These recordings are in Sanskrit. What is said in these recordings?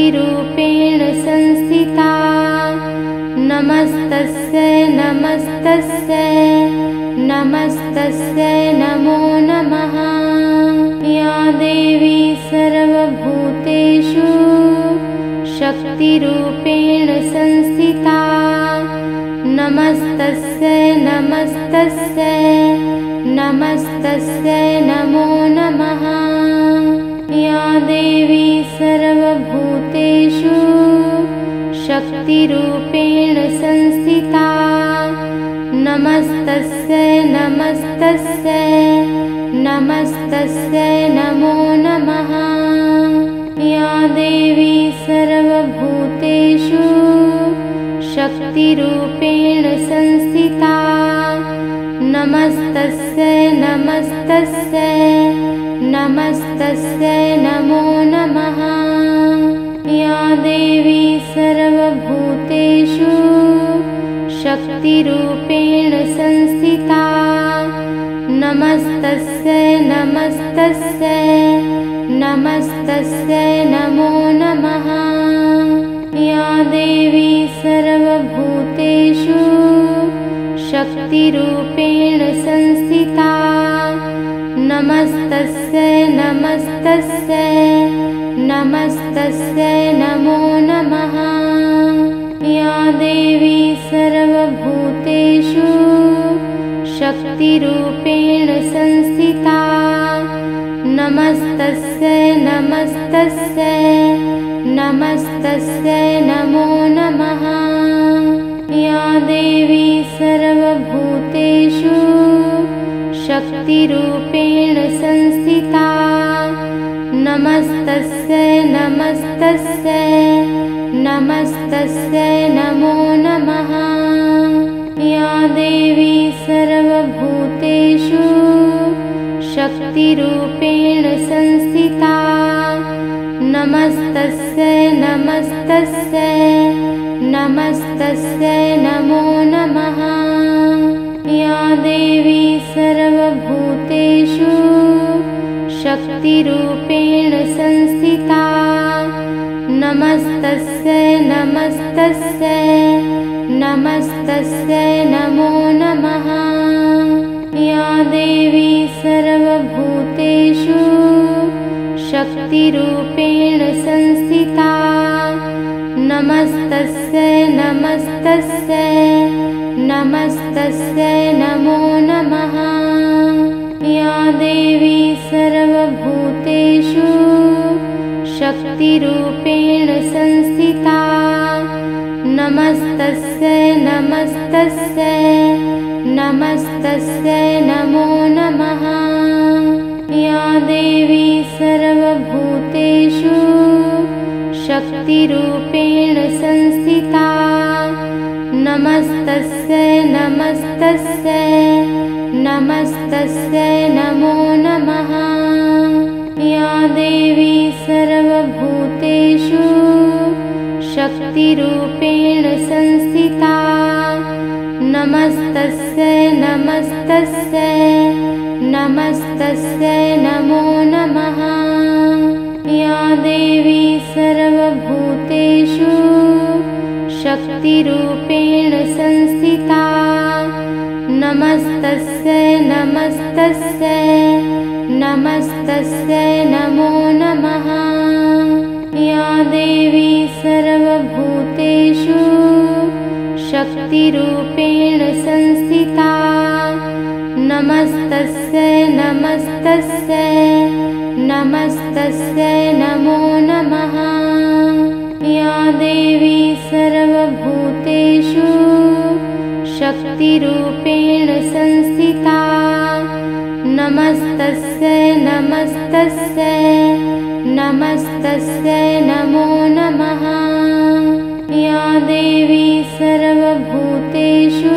शक्तिरूपेण संस्थिता। नमस्तस्यै नमस्तस्यै नमस्तस्यै नमो नमः। या देवी सर्वभूतेषु शक्तिरूपेण संस्थिता। नमस्तस्यै नमस्तस्यै नमस्तस्यै नमो नमः। या देवी सर्वभूतेषु शक्तिरूपेण संस्थिता। नमस्तस्यै नमस्तस्यै नमस्तस्यै नमो नमः। या देवी सर्वभूतेषु शक्तिरूपेण संस्थिता। नमस्तस्यै नमस्तस्यै नमस्तस्यै नमो नमः। या देवी सर्वभूतेषु शक्तिरूपेण संस्थिता। नमस्तस्यै नमस्तस्यै नमस्तस्यै नमो नमः। या देवी सर्वभूतेषु शक्तिरूपेण संस्थिता। नमस्तस्यै नमस्तस्यै नमस्तस्यै नमो नमः। या देवी सर्वभूतेषु शक्तिरूपेण संस्थिता। नमस्तस्यै नमस्तस्यै नमस्तस्यै नमो नमः। या देवी सर्वभूतेषु शक्तिरूपेण संस्थिता। नमस्तस्यै नमस्तस्यै नमस्तस्यै नमो नमः। या देवी सर्वभूतेषु शक्तिरूपेण संस्थिता। नमस्तस्यै नमस्तस्यै नमस्तस्यै नमो नमः। या देवी सर्वभूतेषु शक्तिरूपेण संस्थिता। नमस्तस्यै नमस्तस्यै नमस्तस्यै नमो नमः। या देवी सर्वभूतेषु शक्तिरूपेण संस्थिता। नमस्तस्यै नमस्तस्यै नमस्तस्यै नमो नमः। या देवी सर्वभूतेषु शक्तिरूपेण संस्थिता। नमस्तस्यै नमस्तस्यै नमस्तस्यै नमो नमः। या देवी सर्वभूतेषु शक्तिरूपेण संस्थिता। नमस्तस्यै नमस्तस्यै नमस्तस्यै नमो नमः। या देवी सर्वभूतेषु शक्तिरूपेण संस्थिता। नमस्तस्यै नमस्तस्यै नमस्तस्यै नमो नमः। या देवी सर्वभूतेषु शक्तिरूपेण संस्थिता। नमस्तस्यै नमस्तस्यै नमस्तस्यै नमो नमः। या देवी सर्वभूतेषु शक्तिरूपेण संस्थिता। नमस्तस्यै नमस्तस्यै नमस्तस्यै नमो नमः। या देवी सर्वभूतेषु शक्तिरूपेण संस्थिता। नमस्तस्यै नमस्तस्यै नमस्तस्यै नमो नमः। या देवी सर्वभूतेषु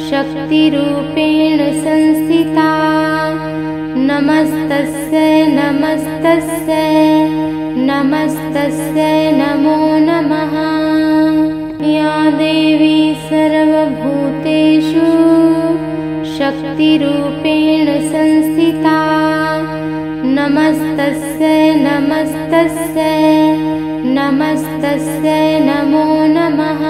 शक्तिरूपेण संस्थिता। नमस्तस्यै नमस्तस्यै नमस्तस्यै नमो नमः। या देवी सर्वभूतेषु शक्तिरूपेण संस्थिता। नमस्तस्यै नमस्तस्यै नमस्तस्यै नमो नमः।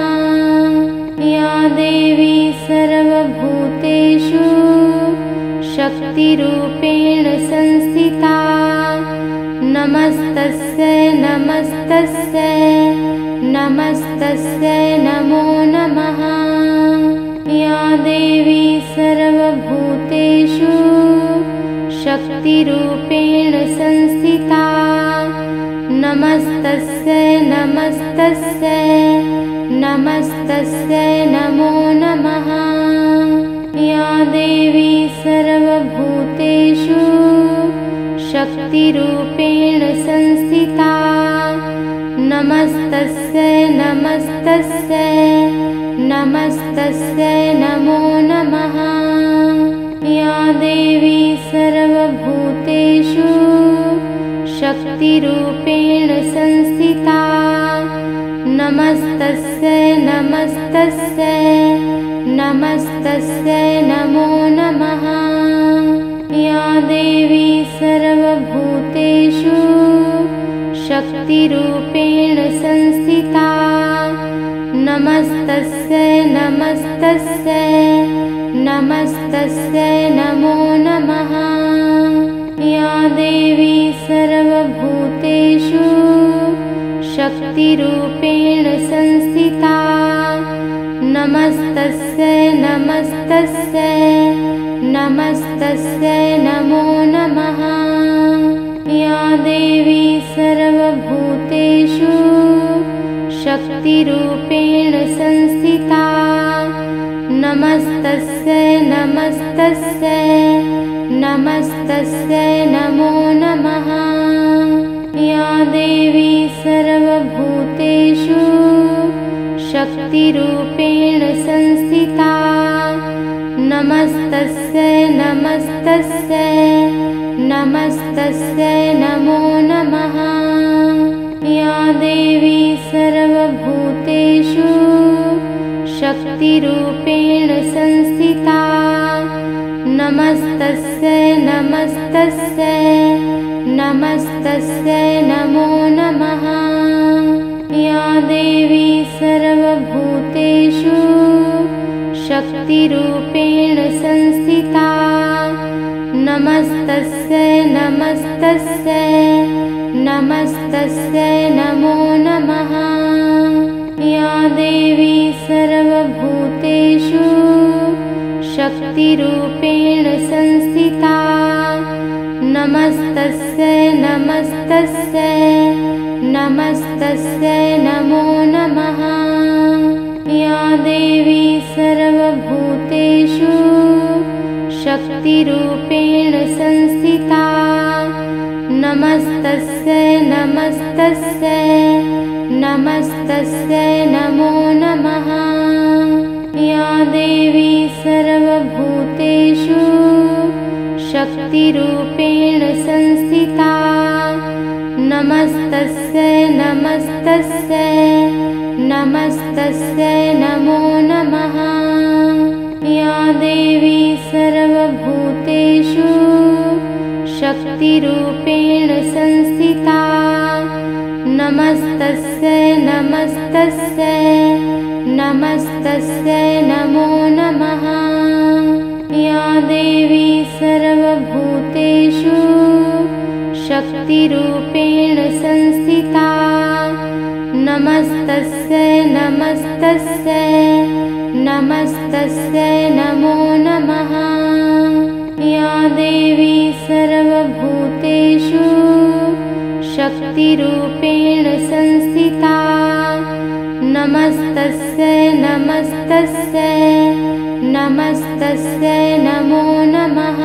या देवी सर्वभूतेषु शक्तिरूपेण संस्थिता नमस्तस्यै नमस्तस्यै नमस्तस्यै नमो नमः। या देवी सर्वभूतेषु शक्तिरूपेण संस्थिता नमस्तस्यै नमस्तस्यै नमस्तस्यै नमो नमः। या देवी सर्वभूतेषु शक्तिरूपेण संस्थिता नमस्तस्यै नमस्तस्यै नमस्तस्यै नमो नमः। या देवी सर्वभूतेषु शक्तिरूपेण संस्थिता नमस्तस्यै नमस्तस्यै नमस्तस्यै नमो नमः। या देवी सर्वभूतेषु शक्तिरूपेण संस्थिता नमस्तस्यै नमस्तस्यै नमस्तस्यै नमो नमः। या देवी सर्वभूतेषु शक्तिरूपेण संस्थिता नमस्तस्यै नमस्तस्यै नमस्तस्यै नमो नमः। या देवी सर्वभूतेषु शक्तिरूपेण संस्थिता नमस्तस्यै नमस्तस्यै नमस्तस्यै नमो नमः। या देवी सर्वभूतेषु शक्तिरूपेण संस्थिता नमस्तस्यै नमस्तस्यै नमस्तस्यै नमो नमः। या देवी सर्वभूतेषु शक्तिरूपेण संस्थिता नमस्तस्यै नमस्तस्यै नमस्तस्यै नमो नमः। या देवी सर्वभूतेषु शक्तिरूपेण संस्थिता नमस्तस्यै नमस्तस्यै नमस्तस्यै नमो नमः। या देवी सर्वभूतेषु शक्तिरूपेण संस्थिता नमस्तस्यै नमस्तस्यै नमस्तस्यै नमो नमः। या देवी सर्वभूतेषु शक्तिरूपेण संस्थिता नमस्तस्यै नमस्तस्यै नमस्तस्यै नमो नमः। या देवी सर्वभूतेषु शक्तिरूपेण संस्थिता नमस्तस्यै नमस्तस्यै नमस्तस्यै नमो नमः। या देवी सर्वभूतेषु शक्तिरूपेण संस्थिता नमस्तस्यै नमस्तस्यै नमस्तस्यै नमो नमः। या देवी सर्वभूतेषु शक्तिरूपेण संस्थिता नमस्तस्यै नमस्तस्यै नमस्तस्यै नमो नमः। या देवी सर्वभूतेषु शक्तिरूपेण संस्थिता नमस्तस्यै नमस्तस्यै नमस्तस्यै नमो नमः।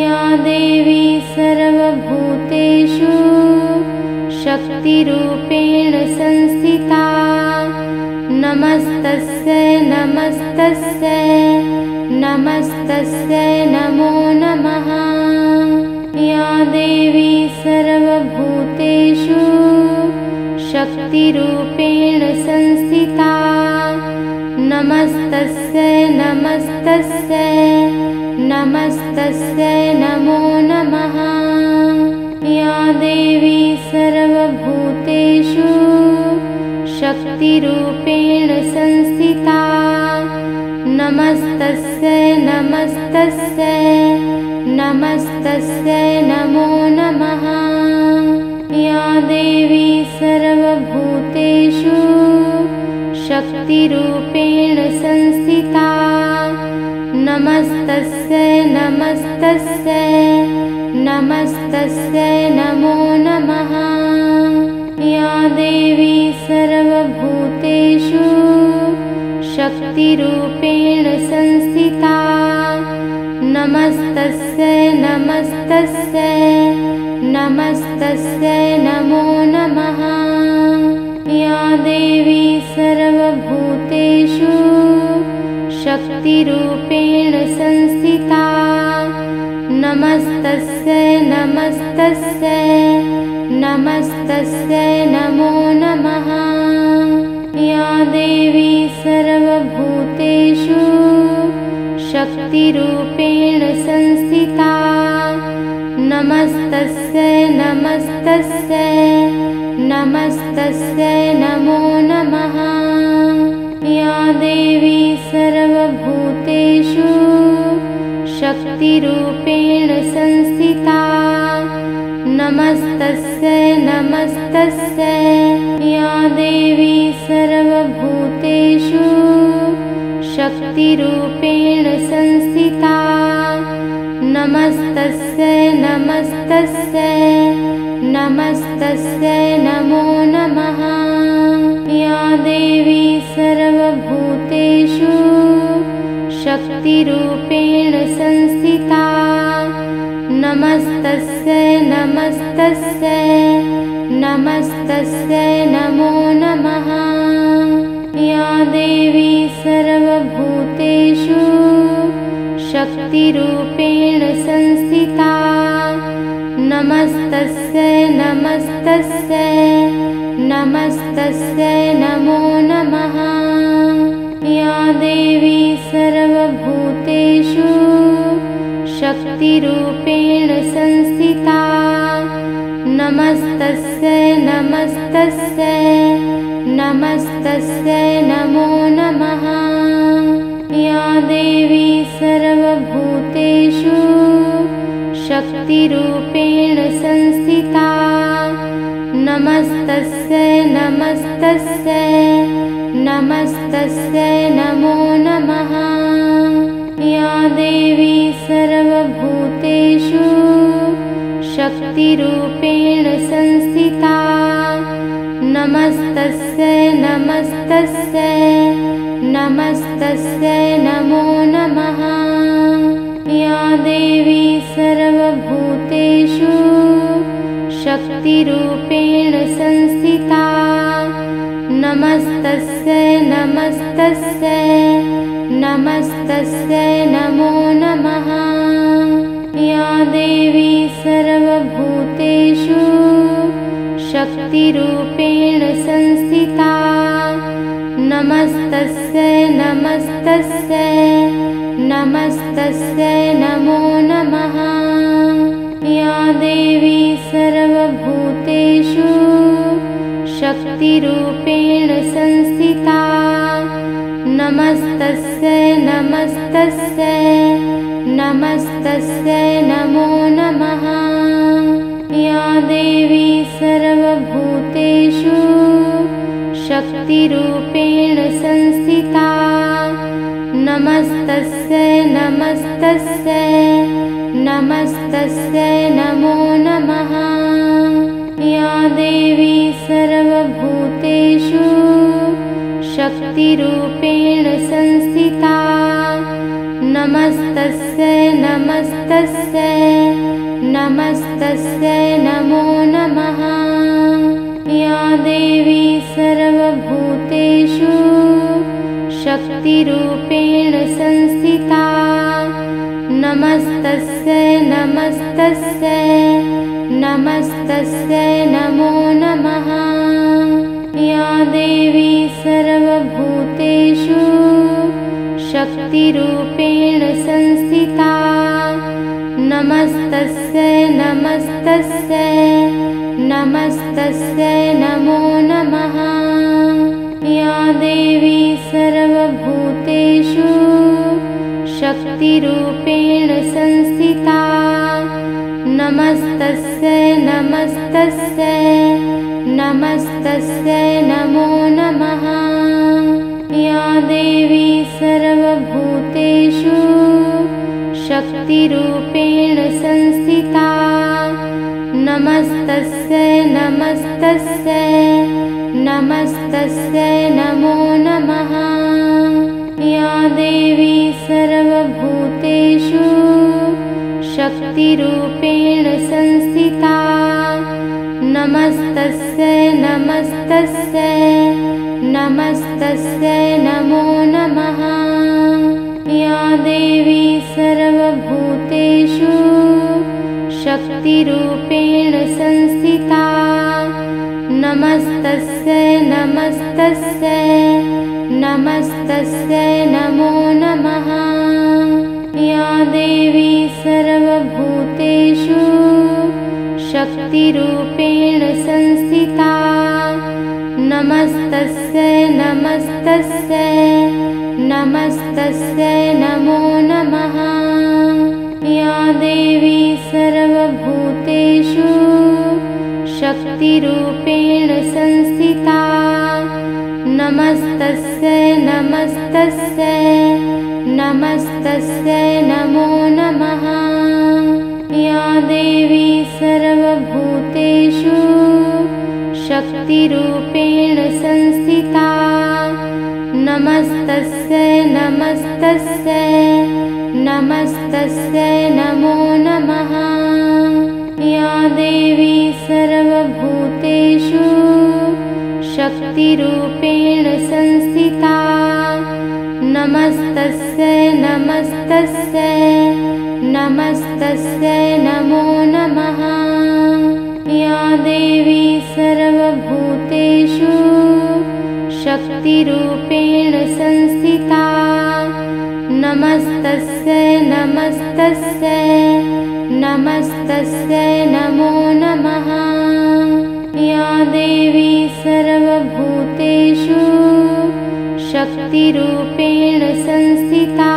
या देवी सर्वभूतेषु शक्तिरूपेण संस्थिता नमस्तस्यै नमस्तस्यै नमस्तस्यै नमो नमः। या देवी सर्वभूतेषु शक्तिरूपेण संस्थिता नमस्तस्यै नमस्तस्यै नमस्तस्यै नमो नमः। शक्तिरूपेण संस्थिता। नमस्तस्यै नमस्तस्यै नमस्तस्यै नमो नमः। या देवी सर्वभूतेषु शक्तिरूपेण संस्थिता। नमस्तस्यै नमस्तस्यै नमस्तस्यै नमो नमः। या देवी सर्वभूतेषु शक्तिरूपेण संस्थिता। नमस्तस्यै नमस्तस्यै नमस्तस्यै नमो नमः। या देवी सर्वभूतेषु शक्तिरूपेण संस्थिता। नमस्तस्यै नमस्तस्यै नमस्तस्यै नमो नमः। या देवी सर्वभूतेषु शक्तिरूपेण संस्थिता। नमस्तस्यै नमस्तस्यै नमस्तस्यै नमो नमः। या देवी सर्वभूतेषु शक्तिरूपेण संस्थिता। नमस्तस्यै नमस्तस्यै या देवी सर्वभूतेषु शक्तिरूपेण संस्थिता। नमस्तस्यै नमस्तस्यै नमस्तस्यै नमो नमः। या देवी सर्वभूतेषु शक्तिरूपेण संस्थिता। नमस्तस्यै नमस्तस्यै नमस्तस्यै नमो नमः। या देवी सर्वभूतेषु शक्तिरूपेण संस्थिता। नमस्तस्यै नमस्तस्यै नमस्तस्यै नमो नमः। या देवी सर्वभूतेषु शक्तिरूपेण संस्थिता। नमस्तस्यै नमस्तस्यै नमस्तस्यै नमो नमः। या देवी सर्वभूतेषु शक्तिरूपेण संस्थिता। नमस्तस्यै नमस्तस्यै नमस्तस्यै नमो नमः। या देवी सर्वभूतेषु शक्तिरूपेण संस्थिता। नमस्तस्यै नमस्तस्यै नमस्तस्यै नमो नमः। या देवी सर्वभूतेषु शक्तिरूपेण संस्थिता। नमस्तस्यै नमस्तस्यै नमस्तस्यै नमो नमः। या देवी सर्वभूतेषु शक्तिरूपेण संस्थिता। नमस्तस्यै नमस्तस्यै नमस्तस्यै नमो नमः। या देवी सर्वभूतेषु शक्तिरूपेण संस्थिता। नमस्तस्यै नमस्तस्यै नमस्तस्यै नमो नमः। या देवी सर्वभूतेषु शक्तिरूपेण संस्थिता। नमस्तस्यै नमस्तस्यै नमस्तस्यै नमो नमः। या देवी सर्वभूतेषु शक्तिरूपेण संस्थिता। नमस्तस्यै नमस्तस्यै नमस्तस्यै नमो नमः। या देवी सर्वभूतेषु शक्तिरूपेण संस्थिता। नमस्तस्यै नमस्तस्यै नमस्तस्यै नमो नमः। या देवी सर्वभूतेषु शक्तिरूपेण संस्थिता। नमस्तस्यै नमस्तस्यै नमस्तस्यै नमो नमः। सर्वभूतेषु शक्तिरूपेण संस्थिता। नमस्तस्यै नमस्तस्यै नमस्तस्यै नमो नमः। या देवी सर्वभूतेषु शक्तिरूपेण संस्थिता। नमस्तस्यै नमस्तस्यै नमस्तस्यै नमो नमः। या देवी सर्वभूतेषु शक्तिरूपेण संस्थिता। नमस्तस्यै नमस्तस्यै नमस्तस्यै नमो नमः। या देवी सर्वभूतेषु शक्तिरूपेण संस्थिता। नमस्तस्यै नमस्तस्यै नमस्तस्यै नमो नमः। या देवी सर्वभूतेषु शक्तिरूपेण संस्थिता। नमस्तस्यै नमस्तस्यै नमस्तस्यै नमो नमः। या देवी सर्वभूतेषु शक्तिरूपेण संस्थिता। नमस्तस्यै नमस्तस्यै नमस्तस्यै नमो नमः। या देवी सर्वभूतेषु शक्तिरूपेण संस्थिता। नमस्तस्यै नमस्तस्यै नमस्तस्यै नमो नमः। या देवी सर्वभूतेषु शक्तिरूपेण संस्थिता। नमस्तस्यै नमस्तस्यै नमस्तस्यै नमो नमः। या देवी सर्वभूतेषु शक्तिरूपेण संस्थिता। नमस्तस्यै नमस्तस्यै नमस्तस्यै नमो नमः। या देवी सर्वभूतेषु शक्तिरूपेण संस्थिता।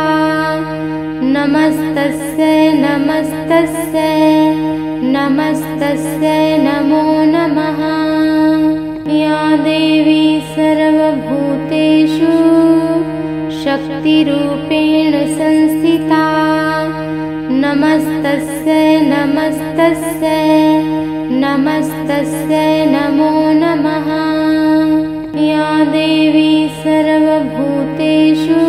नमस्तस्यै नमस्तस्यै नमस्तस्यै नमो नमः। या देवी सर्वभूतेषु शक्तिरूपेण संस्थिता। नमस्तस्यै नमस्तस्यै नमस्तस्यै नमो नमः। या देवी सर्वभूतेषु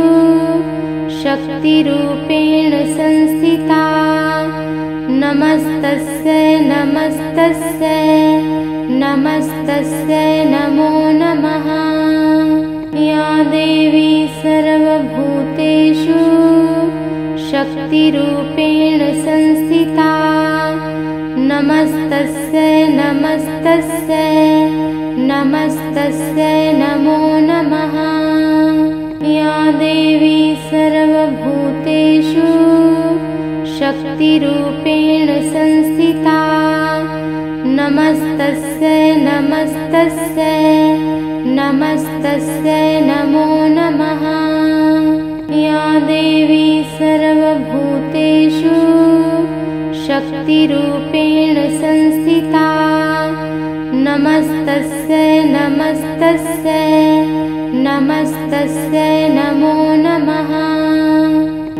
शक्तिरूपेण संस्थिता। नमस्तस्यै नमस्तस्यै नमस्तस्यै नमो नमः। या देवी सर्वभूतेषु शक्तिरूपेण संस्थिता। नमस्तस्यै नमस्तस्यै नमस्तस्यै नमो नमः। या देवी सर्वभूतेषु शक्तिरूपेण संस्थिता। नमस्तस्यै नमस्तस्यै नमस्तस्यै नमो नमः। या देवी सर्वभूतेषु शक्तिरूपेण संस्थिता। नमस्तस्यै नमस्तस्यै नमस्तस्यै नमो नमः।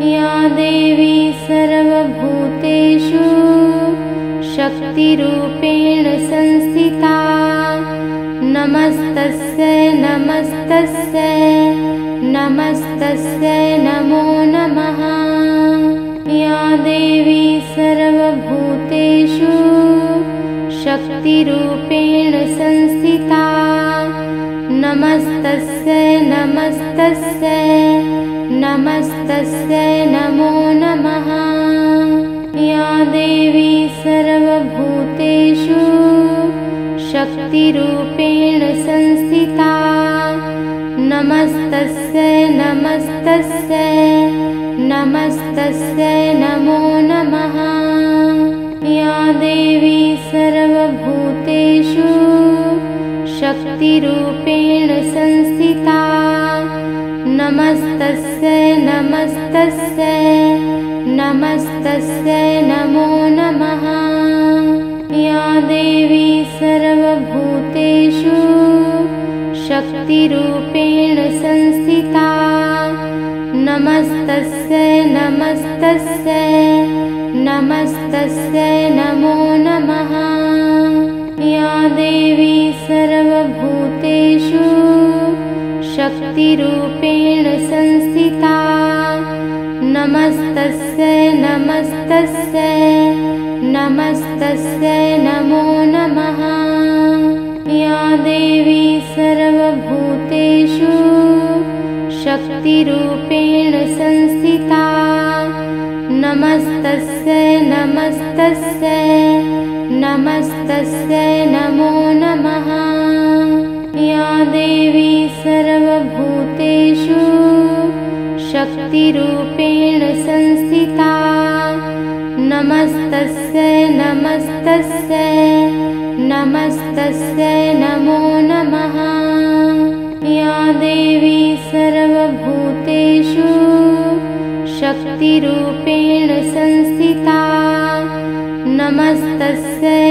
या देवी सर्वभूतेषु शक्तिरूपेण संस्थिता। नमस्तस्यै नमस्तस्यै नमस्तस्यै नमो नमः। या देवी सर्वभूतेषु शक्तिरूपेण संस्थिता। नमस्तस्यै नमस्तस्यै नमस्तस्यै नमो नमः। या देवी सर्वभूतेषु शक्तिरूपेण संस्थिता। नमस्तस्यै नमस्तस्यै नमस्तस्यै नमो नमः। या देवी सर्वभूतेषु शक्तिरूपेण संस्थिता। नमस्तस्यै नमो नमः। या देवी सर्वभूतेषु शक्तिरूपेण संस्थिता नमस्तस्यै नमस्तस्यै नमो नमः। या देवी सर्वभूतेषु शक्तिरूपेण संस्थिता नमस्तस्यै नमस्तस्यै नमो नमः। या देवी सर्वभूतेषु शक्तिरूपेण संस्थिता नमस्तस्यै नमस्तस्यै नमो नमः। या देवी सर्वभूतेषु शक्तिरूपेण संस्थिता नमस्तस्यै नमस्तस्यै नमो नमः। या देवी सर्वभूतेषु शक्तिरूपेण संस्थिता नमस्तस्यै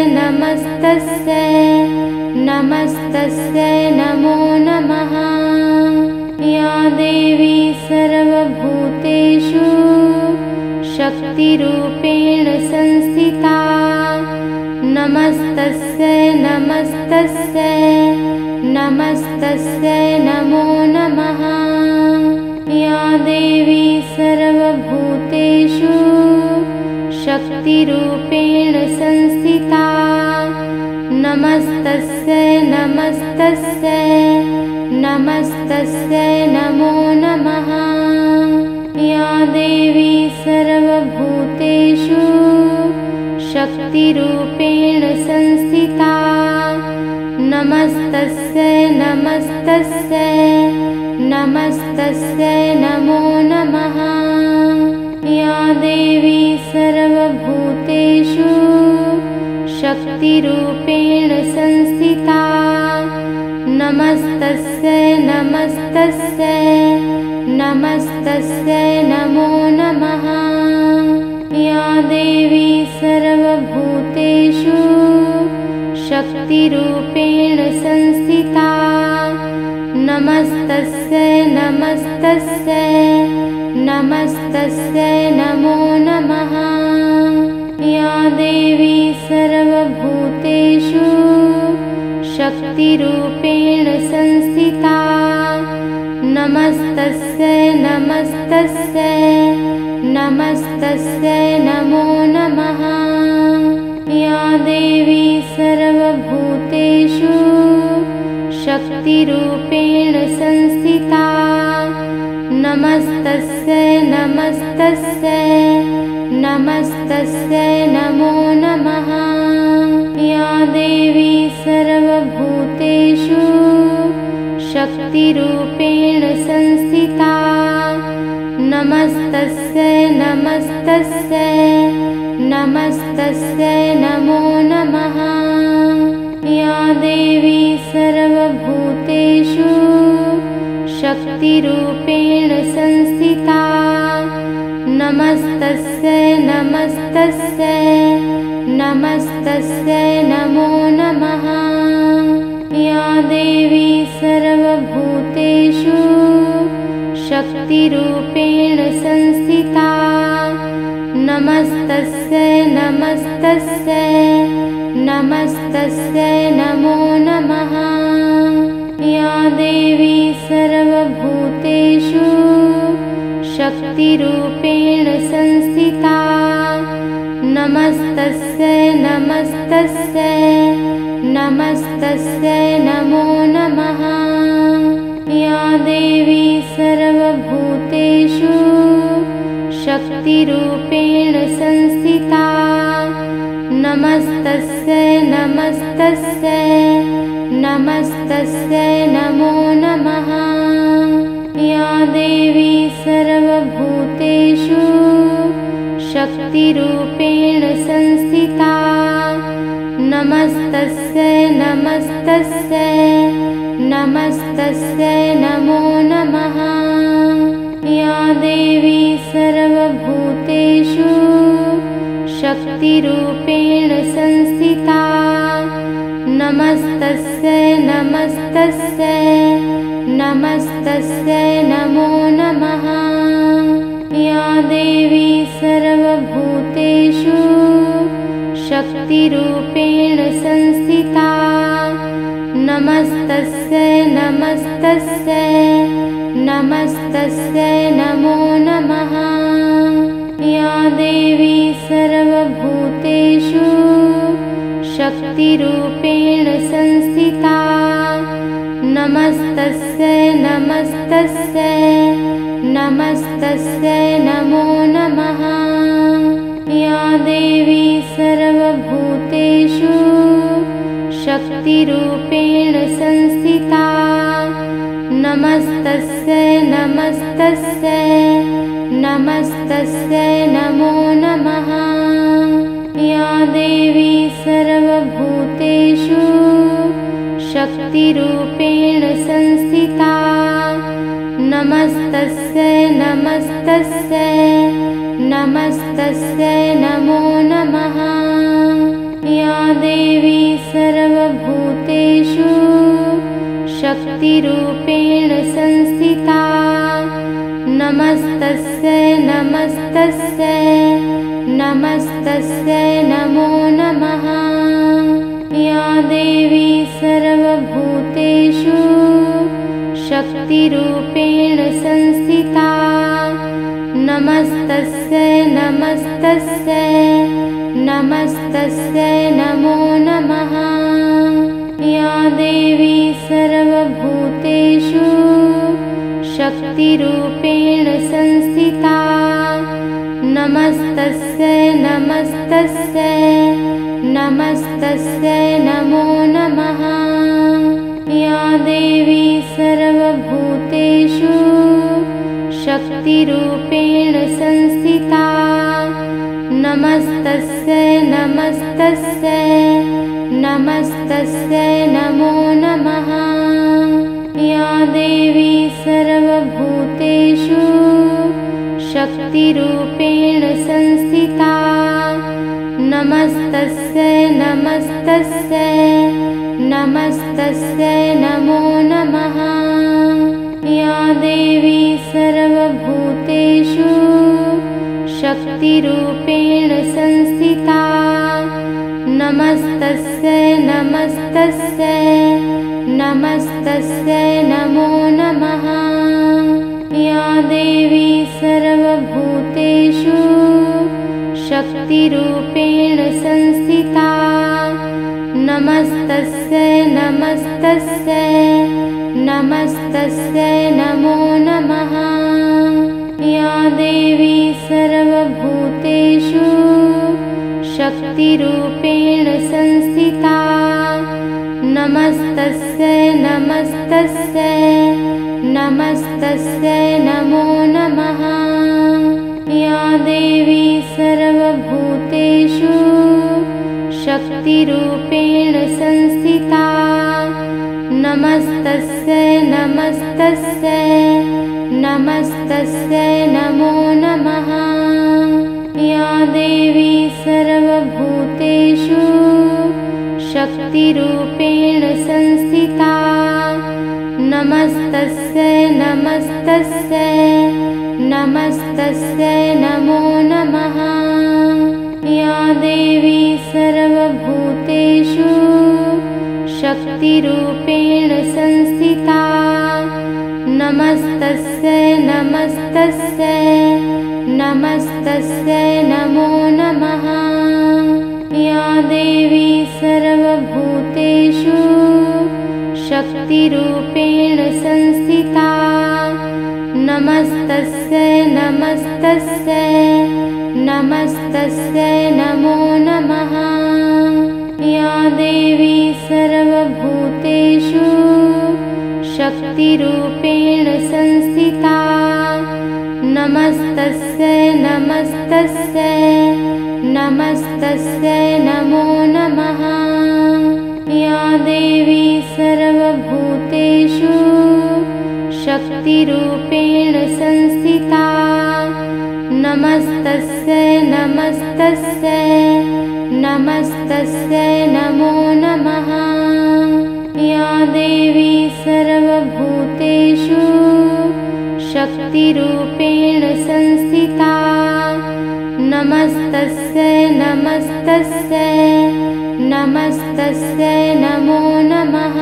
नमस्तस्यै नमो नमः। या देवी सर्वभूतेषु शक्तिरूपेण संस्थिता नमस्तस्यै नमस्तस्यै नमो नमः। या देवी सर्वभूतेषु शक्तिरूपेण संस्थिता नमस्तस्यै नमस्तस्यै नमो नमः। या देवी सर्वभूतेषु शक्तिरूपेण संस्थिता नमस्तस्यै नमस्तस्यै नमो नमः। या देवी सर्वभूतेषु शक्तिरूपेण संस्थिता नमस्तस्यै नमस्तस्यै नमो नमः। या देवी सर्वभूतेषु शक्तिरूपेण संस्थिता नमस्तस्यै नमस्तस्यै नमो नमः। या देवी सर्वभूतेषु शक्तिरूपेण संस्थिता नमस्तस्यै नमस्तस्यै नमो नमः। या देवी सर्वभूतेषु शक्तिरूपेण संस्थिता नमस्तस्यै नमस्तस्यै नमो नमः। या देवी सर्वभूतेषु शक्तिरूपेण संस्थिता नमस्तस्यै नमस्तस्यै नमो नमः। या देवी सर्वभूतेषु शक्तिरूपेण संस्थिता नमस्तस्यै नमस्तस्यै नमो नमः। या देवी सर्वभूतेषु शक्तिरूपेण संस्थिता नमस्तस्यै नमस्तस्यै नमो नमः। या देवी सर्वभूतेषु शक्तिरूपेण संस्थिता नमस्तस्यै नमस्तस्यै नमो नमः। या देवी सर्वभूतेषु शक्तिरूपेण संस्थिता नमस्तस्यै नमस्तस्यै नमो नमः। या देवी सर्वभूतेषु शक्तिरूपेण संस्थिता नमस्तस्यै नमस्तस्यै नमो नमः। या देवी शक्तिरूपेण संस्थिता नमस्तस्यै नमस्तस्यै नमस्तस्यै नमो नमः। या देवी सर्वभूतेषु शक्तिरूपेण संस्थिता नमस्तस्यै नमस्तस्यै नमस्तस्यै नमो नमः। या देवी सर्वभूतेषु शक्तिरूपेण संस्थिता नमस्तस्यै नमस्तस्यै नमस्तस्यै नमो नमः। या देवी सर्वभूतेषु शक्तिरूपेण संस्थिता नमस्तस्यै नमस्तस्यै नमस्तस्यै नमो नमः। या देवी सर्वभूतेषु शक्तिरूपेण संस्थिता नमस्तस्यै नमस्तस्यै नमस्तस्यै नमो नमः। या देवी सर्वभूतेषु शक्तिरूपेण संस्थिता नमस्तस्यै नमस्तस्यै नमस्तस्यै नमो नमः। या देवी सर्वभूतेषु शक्तिरूपेण संस्थिता नमस्तस्यै नमस्तस्यै नमस्तस्यै नमो नमः। या देवी सर्वभूतेषु शक्तिरूपेण संस्थिता नमस्तस्यै नमस्तस्यै नमस्तस्यै नमो नमः। या देवी सर्वभूतेषु शक्तिरूपेण संस्थिता नमस्तस्यै नमस्तस्यै नमस्तस्यै नमो नमः। या देवी सर्वभूतेषु शक्तिरूपेण संस्थिता नमस्तस्यै नमस्तस्यै नमस्तस्यै नमो नमः। या देवी सर्वभूतेषु शक्तिरूपेण संस्थिता नमस्तस्यै नमस्तस्यै नमस्तस्यै नमो नमः। या देवी सर्वभूतेषु शक्तिरूपेण संस्थिता नमस्तस्यै नमस्तस्यै नमस्तस्यै नमो नमः। या देवी सर्वभूतेषु शक्तिरूपेण संस्थिता नमस्तस्यै नमस्तस्यै नमस्तस्यै नमो नमः। या देवी सर्वभूतेषु शक्तिरूपेण संस्थिता नमस्तस्यै नमस्तस्यै नमस्तस्यै नमो नमः। या देवी सर्वभूतेषु शक्तिरूपेण संस्थिता नमस्तस्यै नमस्तस्यै नमस्तस्यै नमो नमः। या देवी सर्वभूतेषु शक्तिरूपेण संस्थिता नमस्तस्यै नमस्तस्यै नमस्तस्यै नमो नमः। या देवी सर्वभूतेषु शक्तिरूपेण संस्थिता नमस्तस्यै नमस्तस्यै नमस्तस्यै नमो नमः। या देवी सर्वभूतेषु शक्तिरूपेण संस्थिता नमस्तस्यै नमस्तस्यै नमस्तस्यै नमो नमः। या देवी सर्वभूतेषु शक्तिरूपेण संस्थिता नमस्तस्यै नमस्तस्यै नमस्तस्यै नमो नमः। या देवी सर्वभूतेषु शक्तिरूपेण संस्थिता नमस्तस्यै नमस्तस्यै नमस्तस्यै नमो नमः।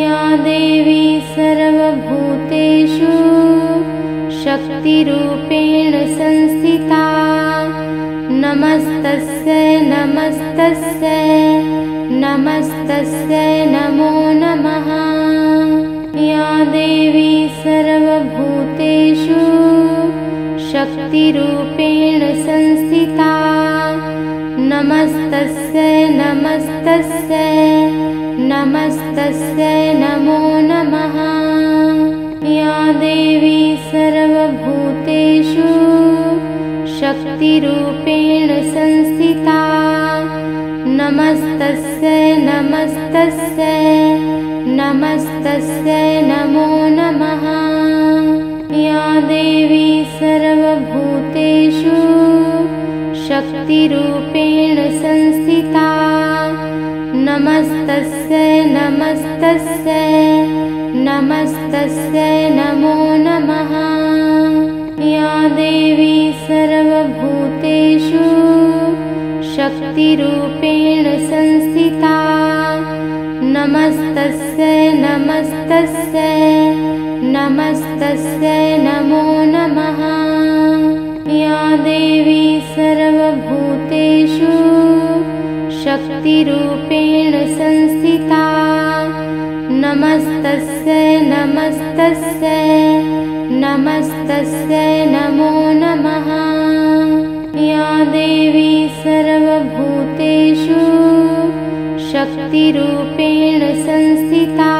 या देवी सर्वभूतेषु शक्तिरूपेण संस्थिता नमस्तस्यै नमस्तस्यै नमस्तस्यै नमो नमः। या देवी सर्वभूतेषु शक्तिरूपेण संस्थिता नमस्तस्यै नमस्तस्यै नमस्तस्यै नमो नमः। या देवी सर्वभूतेषु शक्तिरूपेण संस्थिता नमस्तस्यै नमस्तस्यै नमस्तस्यै नमो नमः। या देवी सर्वभूतेषु शक्तिरूपेण संस्थिता नमस्तस्यै नमस्तस्यै नमस्तस्यै नमो नमः। या देवी सर्वभूतेषु शक्तिरूपेण संस्थिता नमस्तस्यै नमस्तस्यै नमस्तस्यै नमो नमः। या देवी सर्वभूतेषु शक्तिरूपेण संस्थिता नमस्तस्यै नमस्तस्यै नमस्तस्यै नमो नमः। या देवी सर्वभूतेषु शक्तिरूपेण संस्थिता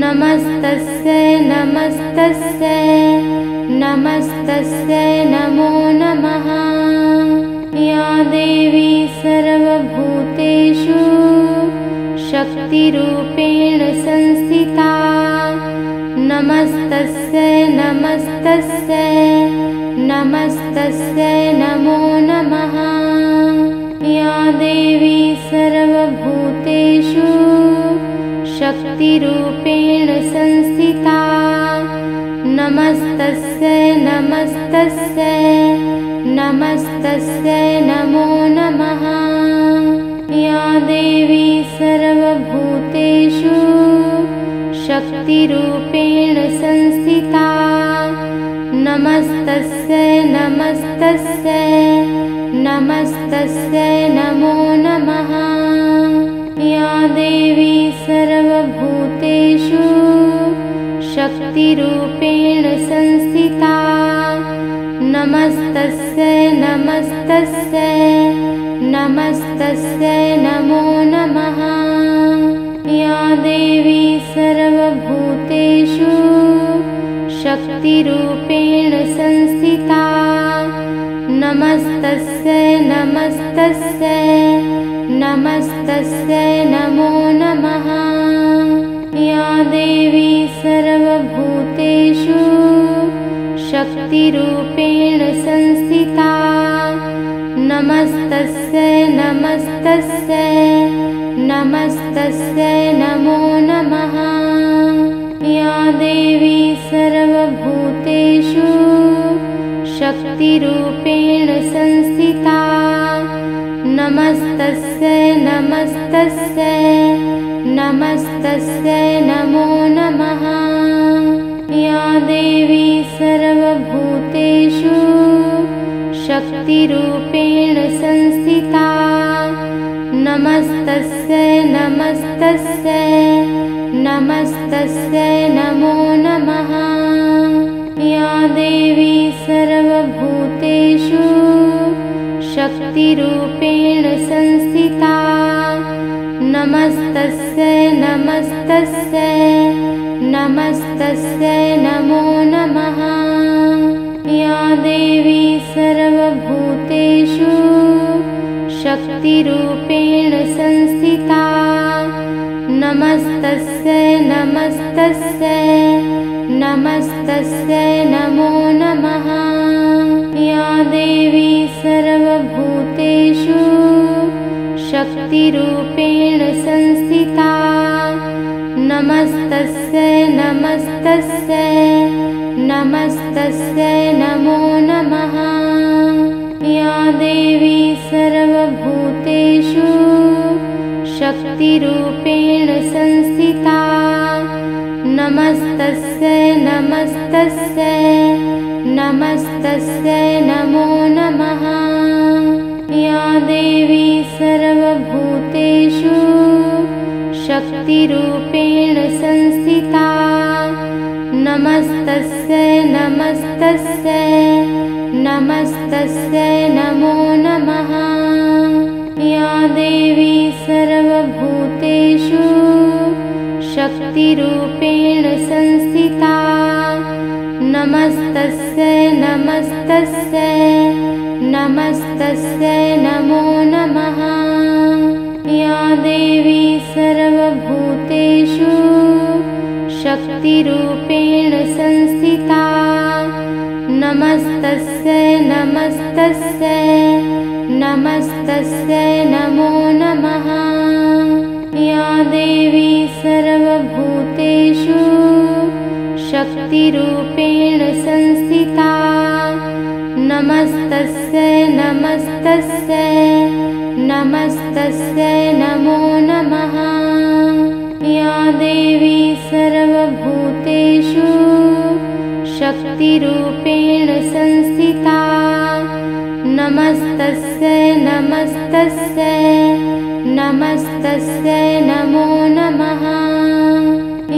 नमस्तस्यै नमस्तस्यै नमस्तस्यै नमो नमः। या देवी सर्वभूतेषु शक्तिरूपेण संस्थिता नमस्तस्यै नमस्तस्यै नमस्तस्यै नमो नमः। या देवी सर्वभूतेषु शक्तिरूपेण संस्थिता नमस्तस्यै नमस्तस्यै नमस्तस्यै नमो नमः। या देवी सर्वभूतेषु शक्तिरूपेण संस्थिता नमस्तस्यै नमस्तस्यै नमस्तस्यै नमो नमः। या देवी सर्वभूतेषु शक्तिरूपेण संस्थिता नमस्तस्यै नमस्तस्यै नमस्तस्यै नमो नमः। या देवी सर्वभूतेषु शक्तिरूपेण संस्थिता नमस्तस्यै नमस्तस्यै नमस्तस्यै नमो नमः। या देवी सर्वभूतेषु शक्तिरूपेण संस्थिता नमस्तस्यै नमस्तस्यै नमस्तस्यै नमो नमः। या देवी सर्वभूतेषु शक्तिरूपेण संस्थिता नमस्तस्यै नमस्तस्यै नमस्तस्यै नमो नमः। या देवी सर्वभूतेषु शक्तिरूपेण संस्थिता नमस्तस्यै नमस्तस्यै नमस्तस्यै नमो नमः। या देवी सर्वभूतेषु शक्तिरूपेण संस्थिता नमस्तस्यै नमस्तस्यै नमस्तस्यै नमो नमः। या देवी सर्वभूतेषु शक्तिरूपेण संस्थिता नमस्तस्यै नमस्तस्यै नमस्तस्यै नमो नमः। या देवी सर्वभूतेषु शक्तिरूपेण संस्थिता। नमस्तस्यै नमस्तस्यै नमस्तस्यै नमो नमः। या देवी सर्वभूतेषु शक्तिरूपेण संस्थिता। नमस्तस्यै नमस्तस्यै नमस्तस्यै नमो नमः। या देवी सर्वभूतेषु शक्तिरूपेण संस्थिता। नमस्तस्यै नमस्तस्यै नमस्तस्यै नमो नमः। या देवी सर्वभूतेषु शक्तिरूपेण संस्थिता। नमस्तस्यै नमस्तस्यै नमस्तस्यै नमो नमः। या देवी सर्वभूतेषु शक्तिरूपेण संस्थिता। नमस्तस्यै नमस्तस्यै नमस्तस्यै नमो नमः। या देवी सर्वभूतेषु शक्तिरूपेण संस्थिता। नमस्तस्यै नमस्तस्यै नमस्तस्यै नमो नमः। या देवी सर्वभूतेषु शक्तिरूपेण संस्थिता। नमस्तस्यै नमस्तस्यै नमस्तस्यै नमो नमः।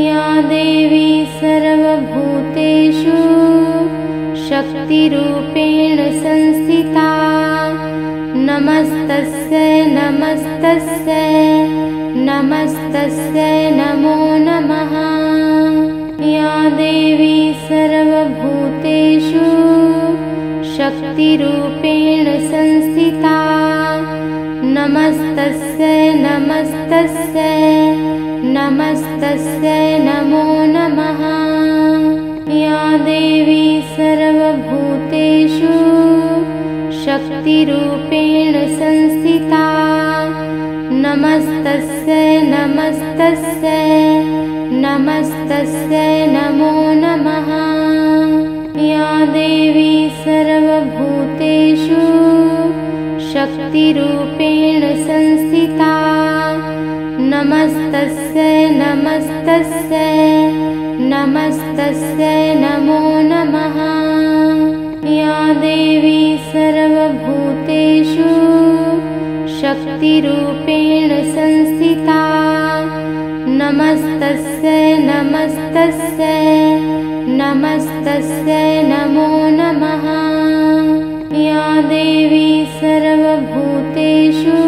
या देवी सर्वभूतेषु शक्तिरूपेण संस्थिता। नमस्तस्यै नमस्तस्यै नमस्तस्यै नमो नमः। या देवी सर्वभूतेषु शक्तिरूपेण संस्थिता। नमस्तस्यै नमस्तस्यै नमस्तस्यै नमो नमः। या देवी सर्वभूतेषु शक्तिरूपेण संस्थिता। नमस्तस्यै नमस्तस्यै नमस्तस्यै नमो नमः। या देवी सर्वभूतेषु शक्तिरूपेण संस्थिता। नमस्तस्यै नमस्तस्यै नमस्तस्यै नमो नमः। या देवी सर्वभूतेषु शक्तिरूपेण संस्थिता। नमस्तस्यै नमस्तस्यै नमस्तस्यै नमो नमः। या देवी सर्वभूतेषु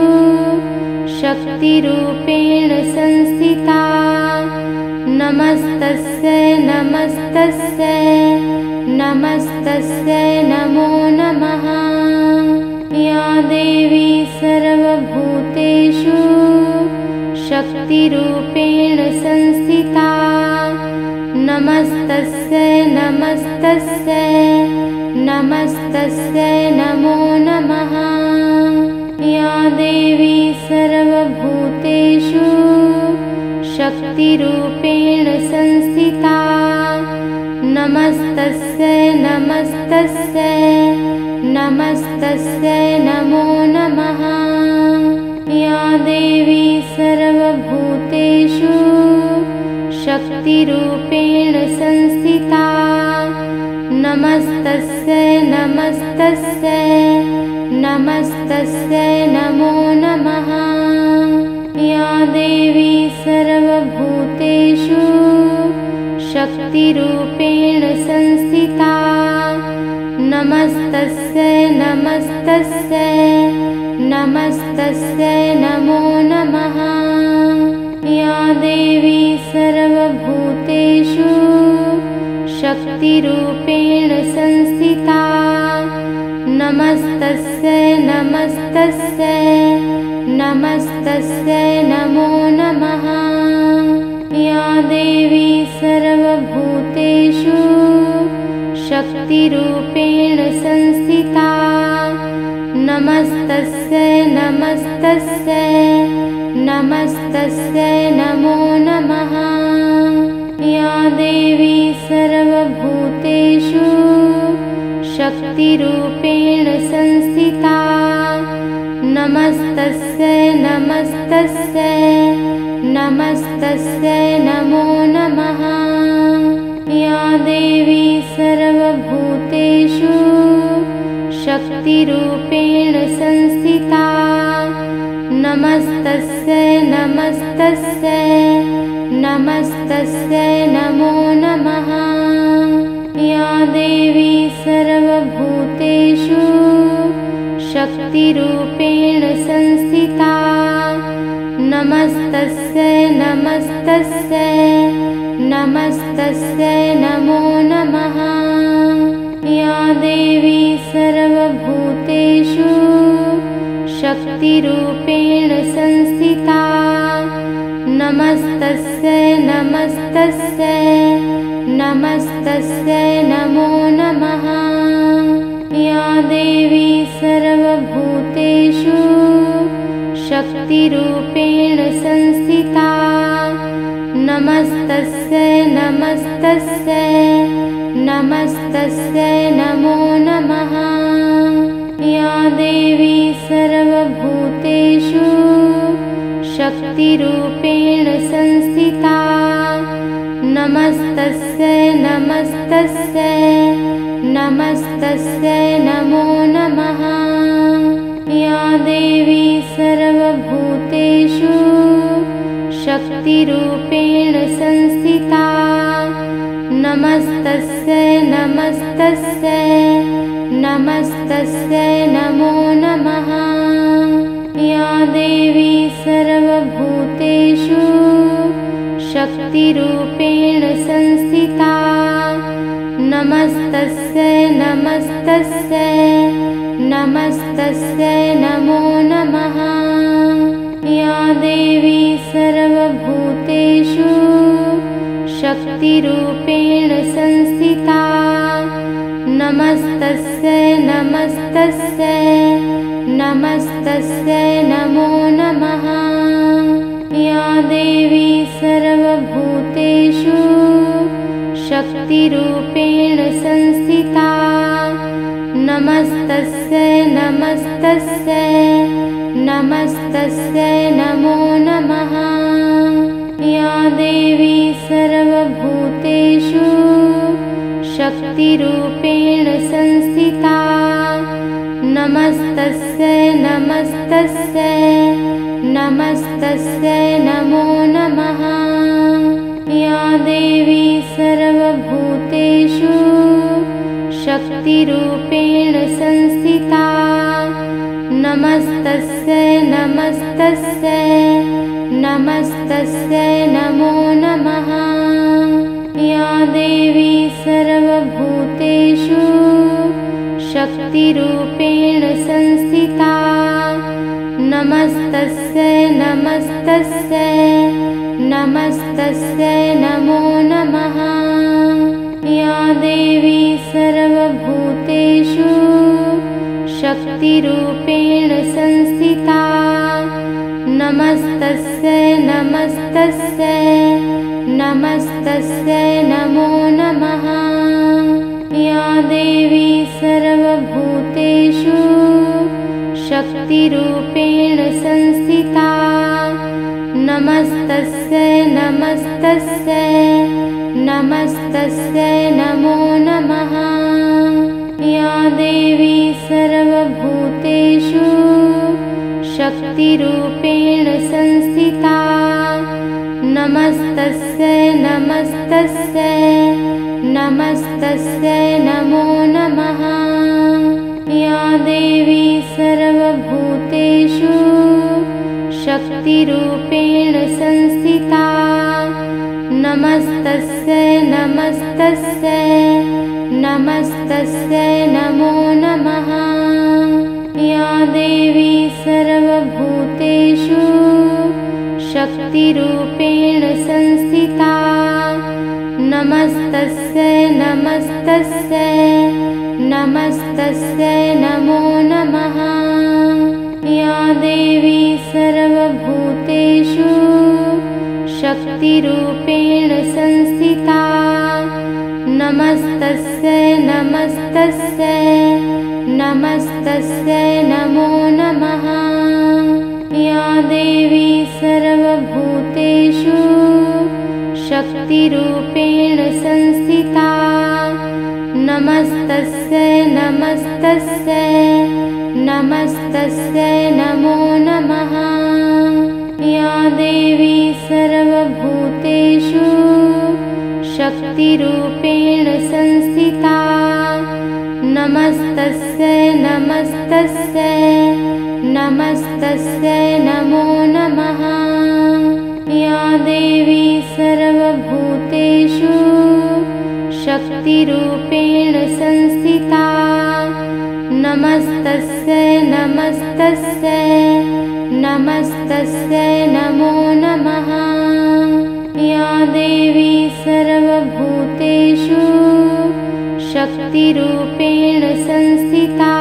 शक्तिरूपेण संस्थिता। नमस्तस्यै नमस्तस्यै नमस्तस्यै नमो नमः। या देवी सर्वभूतेषु शक्तिरूपेण संस्थिता। नमस्तस्यै नमस्तस्यै नमस्तस्यै नमो नमः। या देवी सर्वभूतेषु शक्तिरूपेण संस्थिता। नमस्तस्यै नमस्तस्यै नमस्तस्यै नमो नमः। या देवी सर्वभूतेषु शक्तिरूपेण संस्थिता। नमस्तस्यै नमस्तस्यै नमस्तस्यै नमो नमः। या देवी सर्वभूतेषु शक्तिरूपेण संस्थिता। नमस्तस्यै नमस्तस्यै नमस्तस्यै नमो नमः। या देवी सर्वभूतेषु शक्तिरूपेण संस्थिता। नमस्तस्यै नमस्तस्यै नमस्तस्यै नमो नमः। या देवी सर्वभूतेषु शक्तिरूपेण संस्थिता। नमस्तस्यै नमस्तस्यै नमस्तस्यै नमस्तस्यै नमो नमः। या देवी सर्वभूतेषु शक्तिरूपेण संस्थिता नमस्तस्यै नमस्तस्यै नमस्तस्यै नमो नमः। या देवी सर्वभूतेषु शक्तिरूपेण संस्थिता नमस्तस्यै नमस्तस्यै नमस्तस्यै नमो नमः। या देवी सर्वभूतेषु शक्तिरूपेण संस्थिता नमस्तस्यै नमस्तस्यै नमस्तस्यै नमो नमः। या देवी सर्वभूतेषु शक्तिरूपेण संस्थिता नमस्तस्यै नमस्तस्यै नमस्तस्यै नमो नमः। या देवी सर्वभूतेषु शक्तिरूपेण संस्थिता नमस्तस्यै नमस्तस्यै नमस्तस्यै नमो नमः। या देवी सर्वभूतेषु शक्तिरूपेण संस्थिता नमस्तस्यै नमस्तस्यै नमस्तस्यै नमो नमः। या देवी सर्वभूतेषु शक्तिरूपेण संस्थिता नमस्तस्यै नमस्तस्यै नमस्तस्यै नमो नमः। या देवी सर्वभूतेषु शक्तिरूपेण संस्थिता नमस्तस्यै नमस्तस्यै नमस्तस्यै नमो नमः। या देवी सर्वभूतेषु शक्तिरूपेण संस्थिता नमस्तस्यै नमस्तस्यै नमस्तस्यै नमो नमः। या देवी सर्वभूतेषु शक्तिरूपेण संस्थिता नमस्तस्यै नमस्तस्यै नमस्तस्यै नमो नमः। या देवी सर्वभूतेषु शक्तिरूपेण संस्थिता नमस्तस्यै नमस्तस्यै नमस्तस्यै नमो नमः। या देवी सर्वभूतेषु शक्तिरूपेण संस्थिता नमस्तस्यै नमस्तस्यै नमस्तस्यै नमो नमः। या देवी सर्वभूतेषु शक्तिरूपेण संस्थिता नमस्तस्यै नमस्तस्यै नमस्तस्यै नमो नमः। या देवी सर्वभूतेषु शक्तिरूपेण संस्थिता नमस्तस्यै नमस्तस्यै नमस्तस्यै नमो नमः। या देवी सर्वभूतेषु शक्तिरूपेण संस्थिता नमस्तस्यै नमस्तस्यै नमस्तस्यै नमो नमः। या देवी सर्वभूतेषु शक्तिरूपेण संस्थिता नमस्तस्यै नमस्तस्यै नमस्तस्यै नमो नमः। या देवी सर्वभूतेषु शक्तिरूपेण संस्थिता नमस्तस्यै नमस्तस्यै नमस्तस्यै नमो नमः। या देवी सर्वभूतेषु शक्तिरूपेण संस्थिता नमस्तस्यै नमस्तस्यै नमस्तस्यै नमो नमः। या देवी सर्वभूतेषु शक्तिरूपेण संस्थिता नमस्तस्यै नमस्तस्यै नमस्तस्यै नमो नमः। या देवी सर्वभूतेषु शक्तिरूपेण संस्थिता नमस्तस्यै नमस्तस्यै नमस्तस्यै नमो नमः। या देवी सर्वभूतेषु शक्तिरूपेण संस्थिता नमस्तस्यै नमस्तस्यै नमस्तस्यै नमो नमः। या देवी सर्वभूतेषु शक्तिरूपेण संस्थिता नमस्तस्यै नमस्तस्यै नमस्तस्यै नमो नमः। या देवी सर्वभूतेषु शक्तिरूपेण संस्थिता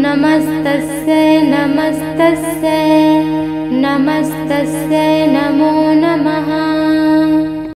नमस्तस्यै नमस्तस्यै नमस्तस्यै नमो